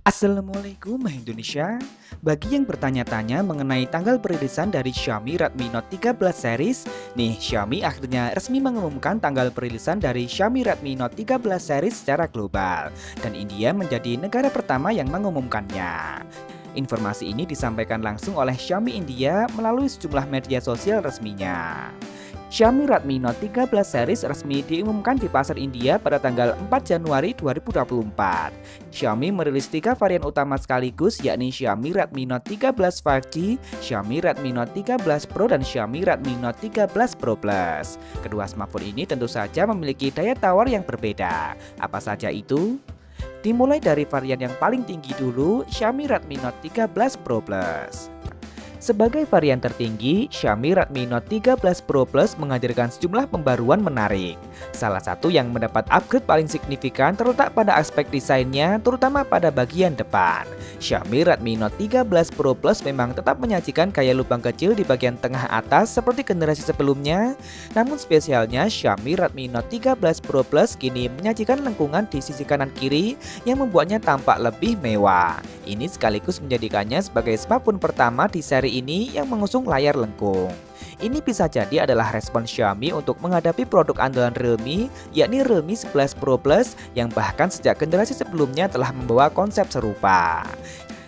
Assalamualaikum Indonesia. Bagi yang bertanya-tanya mengenai tanggal perilisan dari Xiaomi Redmi Note 13 series, nih Xiaomi akhirnya resmi mengumumkan tanggal perilisan dari Xiaomi Redmi Note 13 series secara global, dan India menjadi negara pertama yang mengumumkannya. Informasi ini disampaikan langsung oleh Xiaomi India melalui sejumlah media sosial resminya. Xiaomi Redmi Note 13 series resmi diumumkan di pasar India pada tanggal 4 Januari 2024. Xiaomi merilis 3 varian utama sekaligus, yakni Xiaomi Redmi Note 13 5G, Xiaomi Redmi Note 13 Pro, dan Xiaomi Redmi Note 13 Pro Plus. Kedua smartphone ini tentu saja memiliki daya tawar yang berbeda. Apa saja itu? Dimulai dari varian yang paling tinggi dulu, Xiaomi Redmi Note 13 Pro Plus. Sebagai varian tertinggi, Xiaomi Redmi Note 13 Pro Plus menghadirkan sejumlah pembaruan menarik. Salah satu yang mendapat upgrade paling signifikan terletak pada aspek desainnya, terutama pada bagian depan. Xiaomi Redmi Note 13 Pro Plus memang tetap menyajikan gaya lubang kecil di bagian tengah atas seperti generasi sebelumnya. Namun spesialnya, Xiaomi Redmi Note 13 Pro Plus kini menyajikan lengkungan di sisi kanan kiri yang membuatnya tampak lebih mewah. Ini sekaligus menjadikannya sebagai smartphone pertama di seri ini yang mengusung layar lengkung. Ini bisa jadi adalah respon Xiaomi untuk menghadapi produk andalan Realme, yakni Realme 11 Pro Plus yang bahkan sejak generasi sebelumnya telah membawa konsep serupa.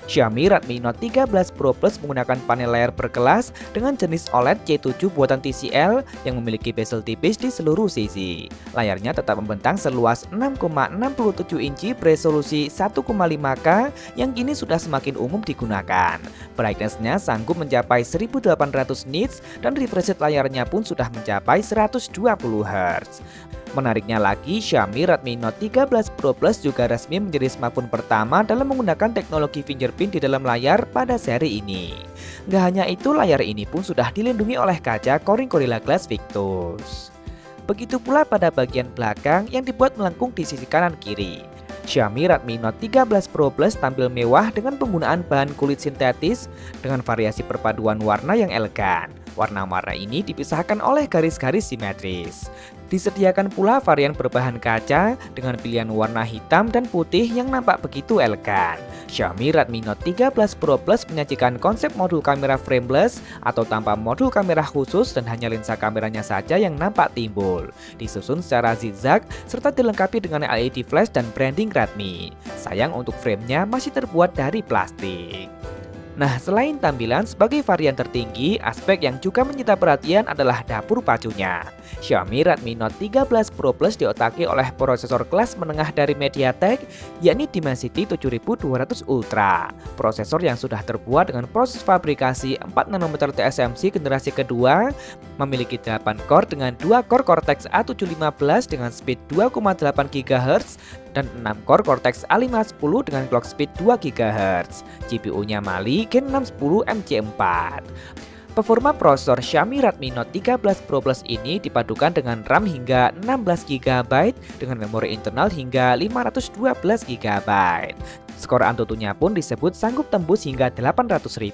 Xiaomi Redmi Note 13 Pro Plus menggunakan panel layar berkelas dengan jenis OLED C7 buatan TCL yang memiliki bezel tipis di seluruh sisi. Layarnya tetap membentang seluas 6,67 inci beresolusi 1,5K yang kini sudah semakin umum digunakan. Brightness-nya sanggup mencapai 1800 nits dan refresh rate layarnya pun sudah mencapai 120 Hz. Menariknya lagi, Xiaomi Redmi Note 13 Pro Plus juga resmi menjadi smartphone pertama dalam menggunakan teknologi fingerprint di dalam layar pada seri ini. Gak hanya itu, layar ini pun sudah dilindungi oleh kaca Corning Gorilla Glass Victus. Begitu pula pada bagian belakang yang dibuat melengkung di sisi kanan kiri. Xiaomi Redmi Note 13 Pro Plus tampil mewah dengan penggunaan bahan kulit sintetis dengan variasi perpaduan warna yang elegan. Warna-warna ini dipisahkan oleh garis-garis simetris. Disediakan pula varian berbahan kaca dengan pilihan warna hitam dan putih yang nampak begitu elegan. Xiaomi Redmi Note 13 Pro Plus menyajikan konsep modul kamera frameless atau tanpa modul kamera khusus dan hanya lensa kameranya saja yang nampak timbul. Disusun secara zigzag serta dilengkapi dengan LED flash dan branding Redmi. Sayang untuk framenya masih terbuat dari plastik. Nah, selain tampilan sebagai varian tertinggi, aspek yang juga menyita perhatian adalah dapur pacunya. Xiaomi Redmi Note 13 Pro Plus diotaki oleh prosesor kelas menengah dari MediaTek, yakni Dimensity 7200 Ultra. Prosesor yang sudah terbuat dengan proses fabrikasi 4 nanometer TSMC generasi kedua, memiliki 8 core dengan 2 core Cortex A715 dengan speed 2,8 GHz dan 6 core Cortex A510 dengan clock speed 2 GHz. GPU-nya Mali Gen 610 MC4. Performa prosesor Xiaomi Redmi Note 13 Pro Plus ini dipadukan dengan RAM hingga 16 GB dengan memori internal hingga 512 GB. Skor Antutunya pun disebut sanggup tembus hingga 800.000.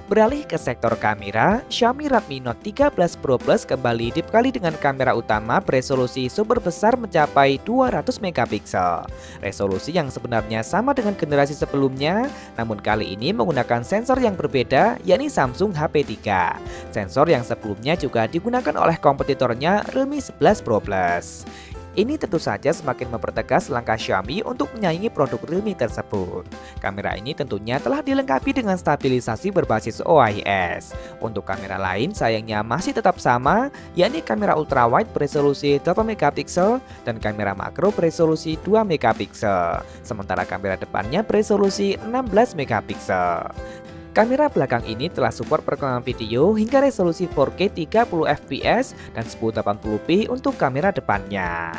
Beralih ke sektor kamera, Xiaomi Redmi Note 13 Pro Plus kembali dibekali dengan kamera utama beresolusi super besar mencapai 200 megapiksel. Resolusi yang sebenarnya sama dengan generasi sebelumnya, namun kali ini menggunakan sensor yang berbeda, yakni Samsung HP3. Sensor yang sebelumnya juga digunakan oleh kompetitornya Realme 11 Pro Plus. Ini tentu saja semakin mempertegas langkah Xiaomi untuk menyaingi produk Realme tersebut. Kamera ini tentunya telah dilengkapi dengan stabilisasi berbasis OIS. Untuk kamera lain sayangnya masih tetap sama, yakni kamera ultrawide beresolusi 8 megapiksel dan kamera makro beresolusi 2 megapiksel. Sementara kamera depannya beresolusi 16 megapiksel. Kamera belakang ini telah support perekaman video hingga resolusi 4K 30fps dan 1080p untuk kamera depannya.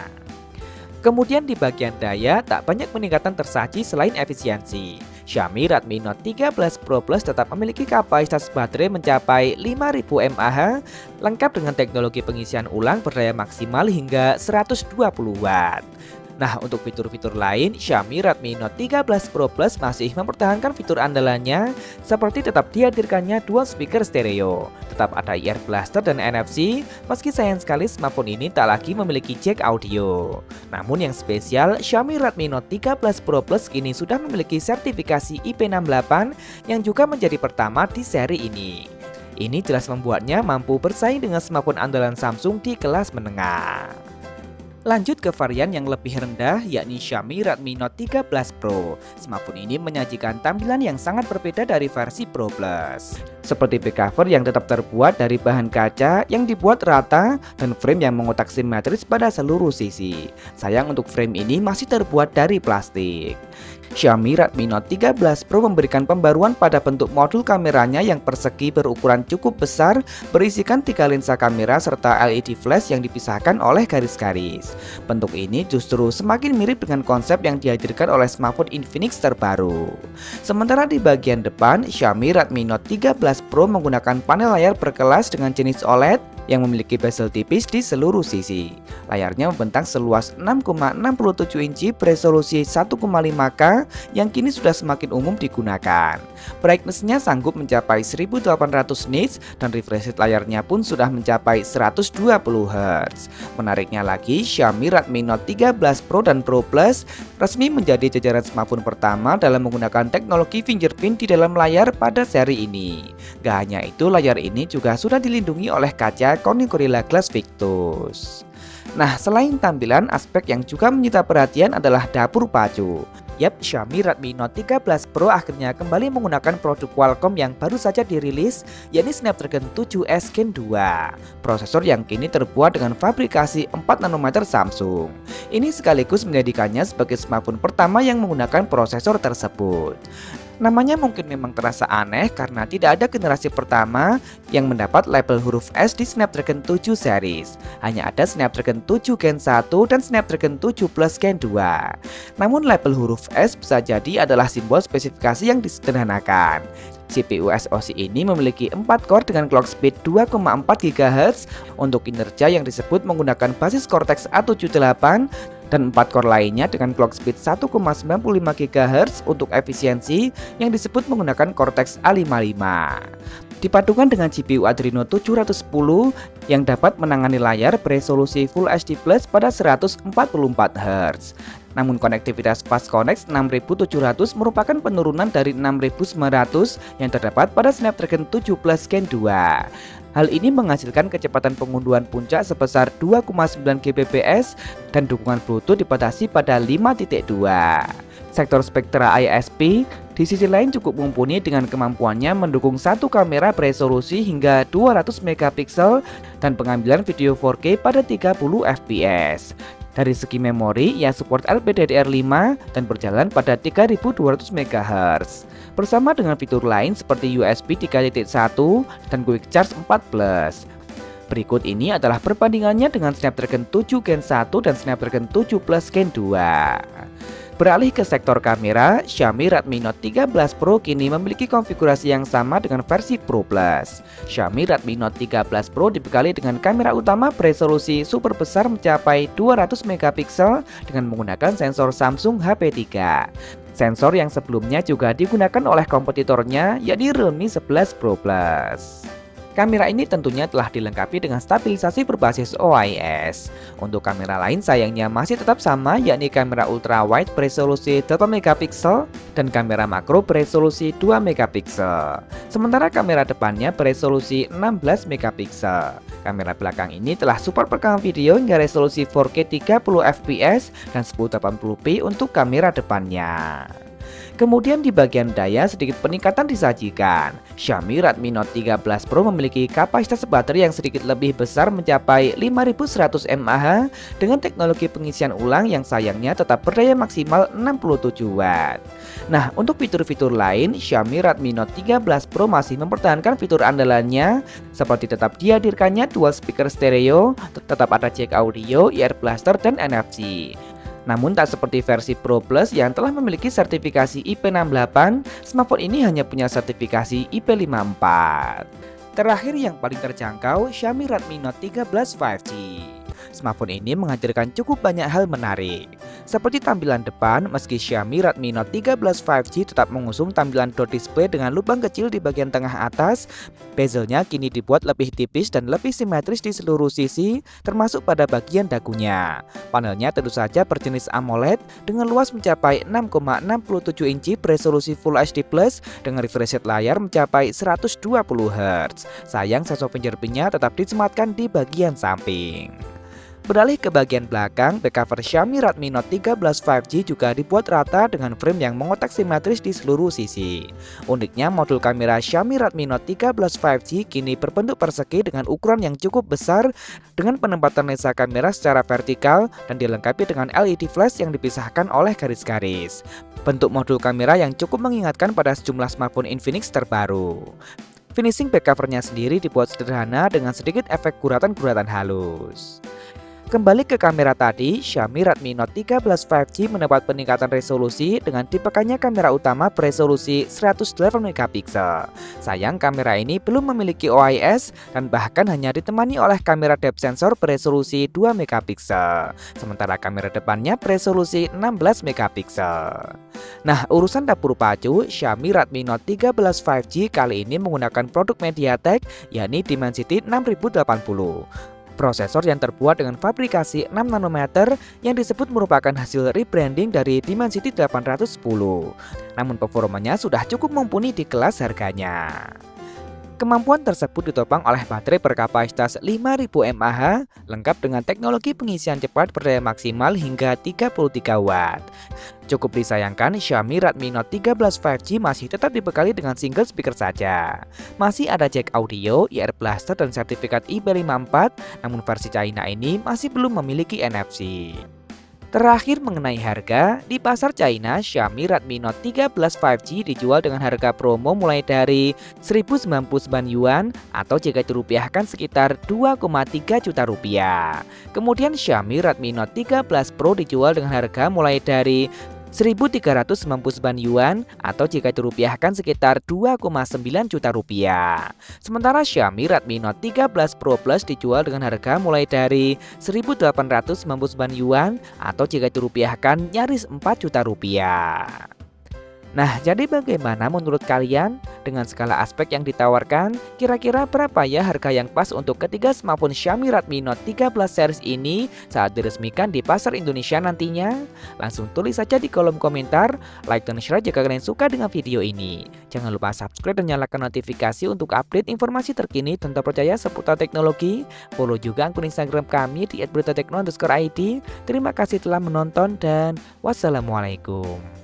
Kemudian di bagian daya, tak banyak peningkatan tersaji selain efisiensi. Xiaomi Redmi Note 13 Pro Plus tetap memiliki kapasitas baterai mencapai 5000 mAh, lengkap dengan teknologi pengisian ulang berdaya maksimal hingga 120 Watt. Nah, untuk fitur-fitur lain, Xiaomi Redmi Note 13 Pro Plus masih mempertahankan fitur andalannya seperti tetap dihadirkannya dual speaker stereo, tetap ada ear blaster dan NFC, meski sayang sekali smartphone ini tak lagi memiliki jack audio. Namun yang spesial, Xiaomi Redmi Note 13 Pro Plus kini sudah memiliki sertifikasi IP68 yang juga menjadi pertama di seri ini. Ini jelas membuatnya mampu bersaing dengan smartphone andalan Samsung di kelas menengah. Lanjut ke varian yang lebih rendah, yakni Xiaomi Redmi Note 13 Pro. Smartphone ini menyajikan tampilan yang sangat berbeda dari versi Pro Plus. Seperti back cover yang tetap terbuat dari bahan kaca yang dibuat rata dan frame yang mengotak simetris pada seluruh sisi. Sayang untuk frame ini masih terbuat dari plastik. Xiaomi Redmi Note 13 Pro memberikan pembaruan pada bentuk modul kameranya yang persegi berukuran cukup besar, berisikan 3 lensa kamera serta LED flash yang dipisahkan oleh garis-garis. Bentuk ini justru semakin mirip dengan konsep yang dihadirkan oleh smartphone Infinix terbaru. Sementara di bagian depan, Xiaomi Redmi Note 13 Pro menggunakan panel layar berkelas dengan jenis OLED yang memiliki bezel tipis di seluruh sisi. Layarnya membentang seluas 6,67 inci beresolusi 1,5K yang kini sudah semakin umum digunakan. Brightness-nya sanggup mencapai 1800 nits dan refresh rate layarnya pun sudah mencapai 120 Hz. Menariknya lagi, Xiaomi Redmi Note 13 Pro dan Pro Plus resmi menjadi jajaran smartphone pertama dalam menggunakan teknologi fingerprint di dalam layar pada seri ini. Gak hanya itu, layar ini juga sudah dilindungi oleh kaca Corning Gorilla Glass Victus. Nah, selain tampilan, aspek yang juga menyita perhatian adalah dapur pacu. Yap, Xiaomi Redmi Note 13 Pro akhirnya kembali menggunakan produk Qualcomm yang baru saja dirilis, yakni Snapdragon 7S Gen 2. Prosesor yang kini terbuat dengan fabrikasi 4 nanometer Samsung. Ini sekaligus menjadikannya sebagai smartphone pertama yang menggunakan prosesor tersebut. Namanya mungkin memang terasa aneh karena tidak ada generasi pertama yang mendapat label huruf S di Snapdragon 7 series. Hanya ada Snapdragon 7 Gen 1 dan Snapdragon 7 Plus Gen 2. Namun label huruf S bisa jadi adalah simbol spesifikasi yang disederhanakan. CPU SoC ini memiliki 4 core dengan clock speed 2,4 GHz untuk kinerja yang disebut menggunakan basis Cortex A78 dan 4 core lainnya dengan clock speed 1,95 GHz untuk efisiensi yang disebut menggunakan Cortex A55. Dipadukan dengan GPU Adreno 710 yang dapat menangani layar beresolusi Full HD Plus pada 144 Hz. Namun konektivitas Fast Connect 6700 merupakan penurunan dari 6900 yang terdapat pada Snapdragon 7 Plus Gen 2. Hal ini menghasilkan kecepatan pengunduhan puncak sebesar 2,9 Gbps dan dukungan Bluetooth dibatasi pada 5.2. Sektor spektra ISP di sisi lain cukup mumpuni dengan kemampuannya mendukung satu kamera beresolusi hingga 200 megapiksel dan pengambilan video 4K pada 30 fps. Dari segi memori, ia support LPDDR5 dan berjalan pada 3200 MHz. Bersama dengan fitur lain seperti USB 3.1 dan Quick Charge 4+. Berikut ini adalah perbandingannya dengan Snapdragon 7 Gen 1 dan Snapdragon 7 Plus Gen 2. Beralih ke sektor kamera, Xiaomi Redmi Note 13 Pro kini memiliki konfigurasi yang sama dengan versi Pro Plus. Xiaomi Redmi Note 13 Pro dibekali dengan kamera utama beresolusi super besar mencapai 200 megapiksel dengan menggunakan sensor Samsung HP3. Sensor yang sebelumnya juga digunakan oleh kompetitornya, yakni Realme 11 Pro Plus. Kamera ini tentunya telah dilengkapi dengan stabilisasi berbasis OIS. Untuk kamera lain sayangnya masih tetap sama, yakni kamera ultrawide beresolusi 8 megapiksel dan kamera makro beresolusi 2 megapiksel. Sementara kamera depannya beresolusi 16 megapiksel. Kamera belakang ini telah support perekaman video hingga resolusi 4K 30 fps dan 1080p untuk kamera depannya. Kemudian di bagian daya sedikit peningkatan disajikan. Xiaomi Redmi Note 13 Pro memiliki kapasitas baterai yang sedikit lebih besar mencapai 5100 mAh dengan teknologi pengisian ulang yang sayangnya tetap berdaya maksimal 67 Watt. Nah, untuk fitur-fitur lain, Xiaomi Redmi Note 13 Pro masih mempertahankan fitur andalannya seperti tetap dihadirkannya dual speaker stereo, tetap ada jack audio, ear blaster, dan NFC. Namun tak seperti versi Pro Plus yang telah memiliki sertifikasi IP68, smartphone ini hanya punya sertifikasi IP54. Terakhir yang paling terjangkau, Xiaomi Redmi Note 13 5G. Smartphone ini menghadirkan cukup banyak hal menarik. Seperti tampilan depan, meski Xiaomi Redmi Note 13 5G tetap mengusung tampilan door display dengan lubang kecil di bagian tengah atas, bezelnya kini dibuat lebih tipis dan lebih simetris di seluruh sisi, termasuk pada bagian dagunya. Panelnya tentu saja berjenis AMOLED dengan luas mencapai 6,67 inci beresolusi Full HD Plus dengan refresh rate layar mencapai 120 Hz. Sayang sensor fingerprintnya tetap disematkan di bagian samping. Beralih ke bagian belakang, back cover Xiaomi Redmi Note 13 5G juga dibuat rata dengan frame yang mengotak simetris di seluruh sisi. Uniknya, modul kamera Xiaomi Redmi Note 13 5G kini berbentuk persegi dengan ukuran yang cukup besar dengan penempatan lensa kamera secara vertikal dan dilengkapi dengan LED flash yang dipisahkan oleh garis-garis. Bentuk modul kamera yang cukup mengingatkan pada sejumlah smartphone Infinix terbaru. Finishing back covernya sendiri dibuat sederhana dengan sedikit efek guratan-guratan halus. Kembali ke kamera tadi, Xiaomi Redmi Note 13 5G mendapat peningkatan resolusi dengan dipakannya kamera utama beresolusi 108 MP. Sayang kamera ini belum memiliki OIS dan bahkan hanya ditemani oleh kamera depth sensor beresolusi 2 MP. Sementara kamera depannya beresolusi 16 MP. Nah, urusan dapur pacu, Xiaomi Redmi Note 13 5G kali ini menggunakan produk MediaTek yakni Dimensity 6080. Prosesor yang terbuat dengan fabrikasi 6 nanometer yang disebut merupakan hasil rebranding dari Dimensity 810. Namun performanya sudah cukup mumpuni di kelas harganya. Kemampuan tersebut ditopang oleh baterai berkapasitas 5000 mAh lengkap dengan teknologi pengisian cepat berdaya maksimal hingga 33 Watt. Cukup disayangkan Xiaomi Redmi Note 13 5G masih tetap dibekali dengan single speaker saja. Masih ada jack audio, ear blaster dan sertifikat IP54, namun versi China ini masih belum memiliki NFC. Terakhir mengenai harga, di pasar China, Xiaomi Redmi Note 13 5G dijual dengan harga promo mulai dari 1099 yuan atau jika dirupiahkan sekitar 2,3 juta rupiah. Kemudian Xiaomi Redmi Note 13 Pro dijual dengan harga mulai dari 1.399 yuan atau jika dirupiahkan sekitar 2,9 juta rupiah. Sementara Xiaomi Redmi Note 13 Pro Plus dijual dengan harga mulai dari 1.899 yuan atau jika dirupiahkan nyaris 4 juta rupiah. Nah, jadi bagaimana menurut kalian? Dengan segala aspek yang ditawarkan, kira-kira berapa ya harga yang pas untuk ketiga smartphone Xiaomi Redmi Note 13 series ini saat diresmikan di pasar Indonesia nantinya? Langsung tulis saja di kolom komentar, like dan share jika kalian suka dengan video ini. Jangan lupa subscribe dan nyalakan notifikasi untuk update informasi terkini dan terpercaya seputar teknologi. Follow juga akun Instagram kami di @beritatekno_id. Terima kasih telah menonton dan wassalamualaikum.